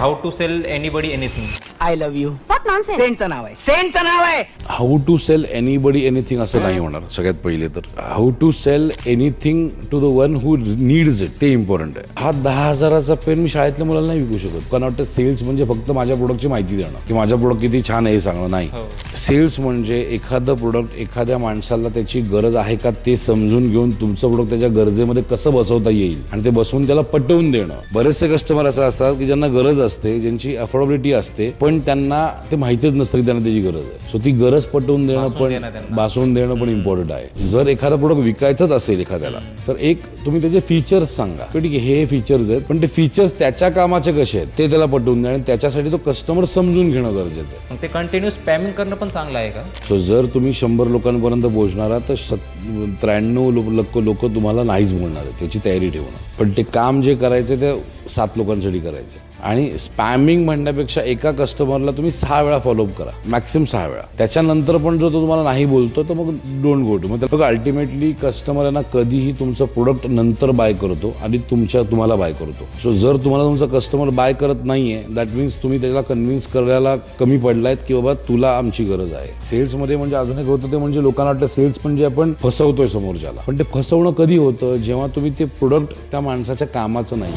How to sell anybody anything. I love you. What nonsense. सेंटचं नाव आहे, सेंटचं नाव आहे. How to sell anybody anything असं नाही होणार. सगळ्यात पहिले तर how to sell anything to the one who needs it, ते इम्पॉर्टंट आहे. हा 10,000चा पेन मी शाळेतल्या मुलांना नाही विकू शकत. कारण वाटतं सेल्स म्हणजे फक्त माझ्या प्रोडक्टची माहिती देणं की माझा प्रोडक्ट किती छान आहे हे सांगणं नाही. सेल्स म्हणजे एखादं प्रोडक्ट एखाद्या माणसाला त्याची गरज आहे का ते समजून घेऊन तुमचं प्रोडक्ट त्याच्या गरजेमध्ये कसं बसवता येईल आणि ते बसवून त्याला पटवून देणं. बरेचसे कस्टमर असं असतात की ज्यांना गरज असते, ज्यांची अफोर्डेबिलिटी असते, पण त्यांना ते माहितीच नसतं की त्यांना त्याची गरज आहे. सो ती गरज पटवून देणं पण भासवून देणं पण इम्पॉर्टंट आहे. जर एखादा प्रोडक्ट विकायचंच असेल एखाद्याला तर एक तुम्ही त्याचे फीचर्स सांगा. ठीक आहे, हे फीचर्स आहेत, पण ते फीचर्स त्याच्या कामाचे कसे आहेत ते त्याला पटवून द्या आणि त्याच्यासाठी तो कस्टमर समजून घेणं गरजेचं आहे. मग ते कंटिन्यू स्पॅमिंग करणं पण चांगलं आहे का? सो जर तुम्ही 100 लोकांपर्यंत पोहोचणार आहात तर 93 लोक तुम्हाला नाहीच बोलणार आहे. त्याची तयारी ठेवणं. पण ते काम जे करायचं ते 7 लोकांसाठी करायचे. आणि स्पॅमिंग म्हणण्यापेक्षा एका कस्टमरला तुम्ही 6 वेळा फॉलोअप करा, मॅक्सिमम 6 वेळा. त्याच्यानंतर पण जो तो तुम्हाला नाही बोलतो तर मग डोंट गो टू. मग बघा अल्टिमेटली कस्टमर आहे ना कधीही तुमचं प्रोडक्ट नंतर बाय करतो आणि तुम्हाला बाय करतो. सो जर तुम्हाला तुमचा कस्टमर बाय करत नाहीये दॅट मीन्स तुम्ही त्याला कन्व्हिन्स करायला कमी पडलायत की बाबा तुला आमची गरज आहे. सेल्समध्ये म्हणजे अजून एक होतं ते म्हणजे लोकांना वाटतं सेल्स म्हणजे आपण फसवतोय समोरच्याला. पण ते फसवणं कधी होतं जेव्हा तुम्ही ते प्रोडक्ट त्या माणसाच्या कामाचं नाही.